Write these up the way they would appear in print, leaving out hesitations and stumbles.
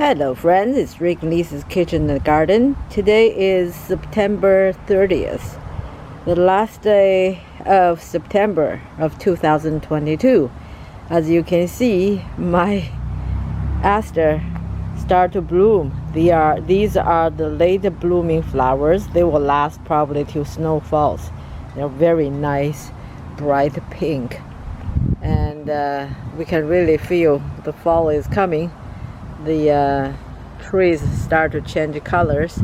Hello friends, it's Rick and Lisa's Kitchen and Garden. Today is September 30th, the last day of September of 2022. As you can see, my aster start to bloom. These are the late blooming flowers. They will last probably till snow falls. They're very nice, bright pink. And we can really feel the fall is coming. The trees start to change colors,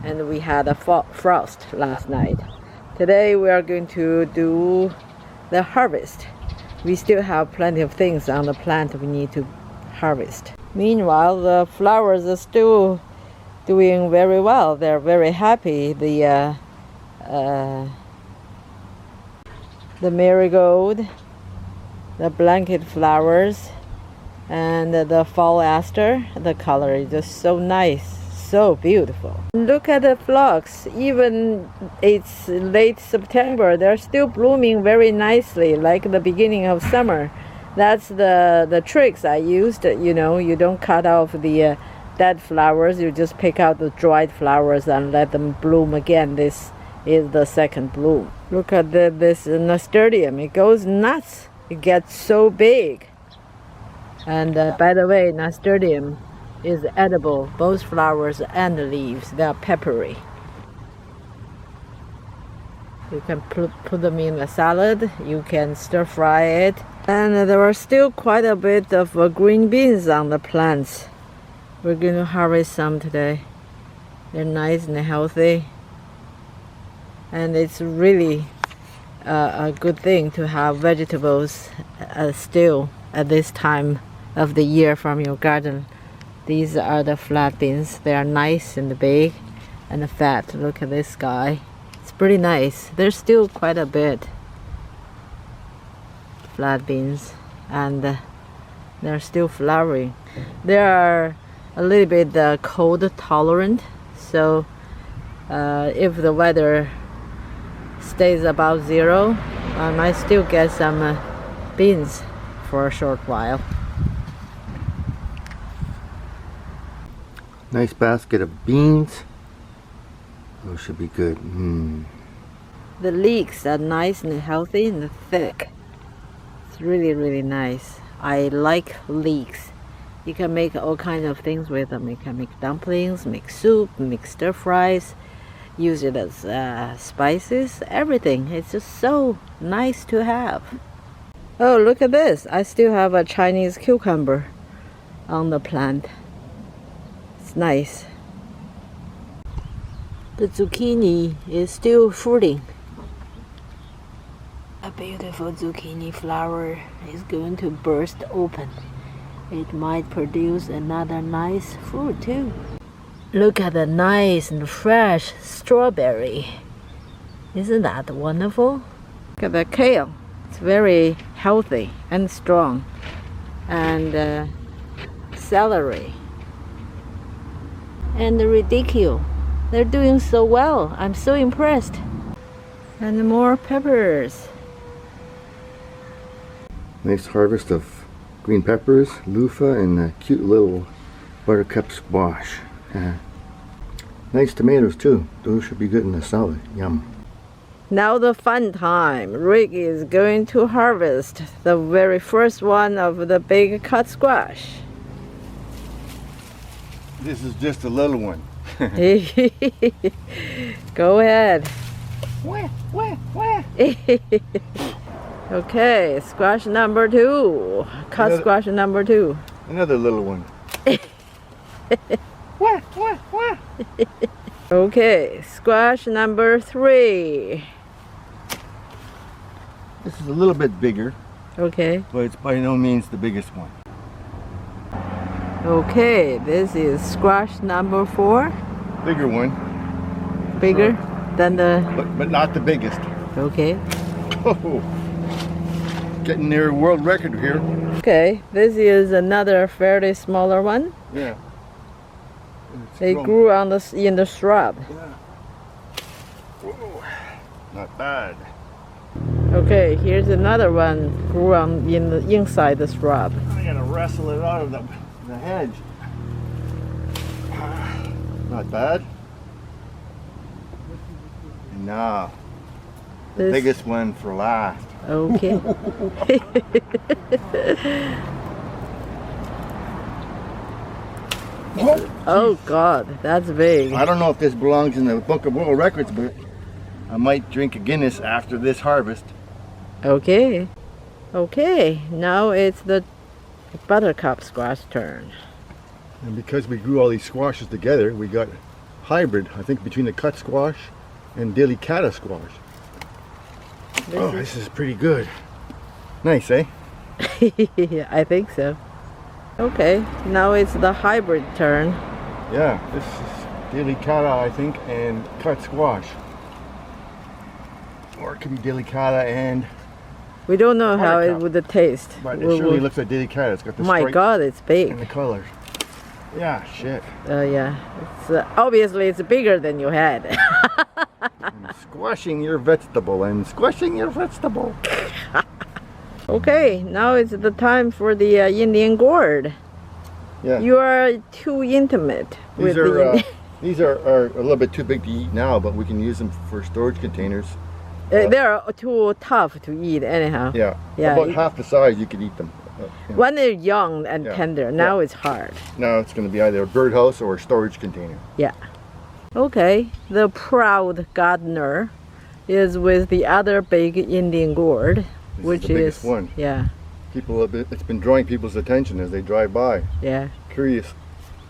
and we had a frost last night. Today we are going to do the harvest. We still have plenty of things on the plant we need to harvest. Meanwhile, the flowers are still doing very well. They're very happy. The marigold, the blanket flowers, and the fall aster, the color is just so nice, so beautiful. Look at the phlox. Even it's late September, they're still blooming very nicely, like the beginning of summer. That's the tricks I used. You know, you don't cut off the dead flowers, you just pick out the dried flowers and let them bloom again. This is the second bloom. Look at this nasturtium. It goes nuts. It gets so big. And by the way, nasturtium is edible, both flowers and the leaves. They are peppery. You can put them in a salad, you can stir fry it. And there are still quite a bit of green beans on the plants. We're going to harvest some today. They're nice and healthy. And it's really a good thing to have vegetables still at this time of the year from your garden. These are the flat beans. They are nice and big and fat. Look at this guy. It's pretty nice. There's still quite a bit flat beans, and they're still flowering. They are a little bit cold tolerant, so if the weather stays above zero, I might still get some beans for a short while. Nice basket of beans. Those should be good. The leeks are nice and healthy and thick. It's really, really nice. I like leeks. You can make all kinds of things with them. You can make dumplings, make soup, make stir fries, use it as spices, everything. It's just so nice to have. Oh, look at this. I still have a Chinese cucumber on the plant. It's nice. The zucchini is still fruiting. A beautiful zucchini flower is going to burst open. It might produce another nice fruit too. Look at the nice and fresh strawberry. Isn't that wonderful? Look at the kale. It's very healthy and strong. And celery. And the radicchio. They're doing so well. I'm so impressed. And more peppers. Nice harvest of green peppers, loofah, and a cute little buttercup squash. Nice tomatoes too. Those should be good in the salad. Yum. Now the fun time. Rick is going to harvest the very first one of the big cut squash. This is just a little one. Go ahead. Wah. Okay, squash number 2. Cut squash number 2. Another little one. Wah. Okay, squash number 3. This is a little bit bigger, Okay. but it's by no means the biggest one. Okay, this is squash number 4. Bigger one. Bigger than the... But not the biggest. Okay. Oh, getting near world record here. Okay, this is another fairly smaller one. Yeah. They grew on in the shrub. Yeah. Whoa. Not bad. Okay, here's another one grew on inside the shrub. I gotta wrestle it out of the hedge. Not bad. No. The This- biggest one for last. Okay. Oh God, that's big. I don't know if this belongs in the Book of World Records, but I might drink a Guinness after this harvest. Okay. Okay, now it's the buttercup squash turn. And because we grew all these squashes together, we got hybrid, I think, between the cut squash and delicata squash. This is pretty good. Nice, eh? I think so. Okay, now it's the hybrid turn. Yeah, this is delicata, I think, and cut squash. Or it could be delicata and... We don't know how it Buttercup. would taste. But it surely looks like delicata. It's got the My stripes God, it's and big. the colors. Yeah, shit. Yeah, it's obviously it's bigger than you had. And squashing your vegetable and squashing your vegetable. Okay, now it's the time for the Indian gourd. Yeah. You are too intimate with These the are Indian. these are a little bit too big to eat now, but we can use them for storage containers. They're too tough to eat anyhow. Yeah. Yeah, About you- half the size you could eat them. Yeah. When they're young and Yeah, tender, now it's hard. Now it's going to be either a birdhouse or a storage container. Yeah. Okay, the proud gardener is with the other big Indian gourd, This which is the biggest one. Yeah, People have been, it's been drawing people's attention as they drive by. yeah. Curious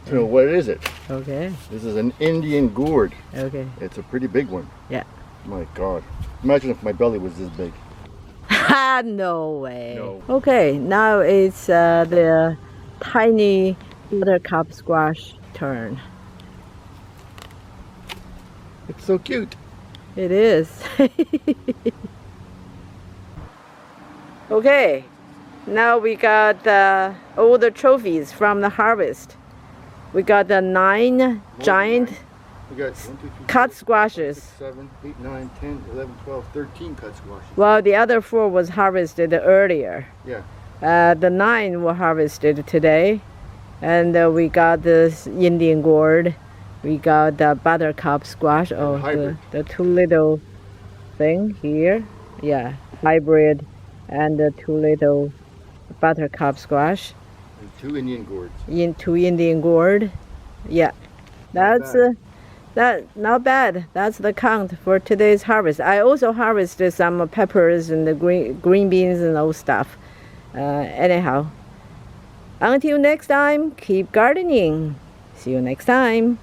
to know what is it. Okay, This is an Indian gourd. okay. It's a pretty big one. Yeah. My God. Imagine if my belly was this big. No way. No. Okay, now it's the tiny buttercup squash turn. It's so cute. It is. Okay, now we got all the trophies from the harvest. We got the 9 giant We got 1, 2, 3, cut 4, squashes. 6, 7, 8, 9, 10, 11, 12, 13 cut squashes. Well, the other 4 was harvested earlier. Yeah. The 9 were harvested today. And we got this Indian gourd. We got the buttercup squash. Oh, hybrid. the 2 little thing here. Yeah, hybrid and the 2 little buttercup squash. And 2 Indian gourds. Into Indian gourd. Yeah, that's not bad. That's the count for today's harvest. I also harvested some peppers and the green beans and those stuff. Anyhow, until next time, keep gardening. See you next time.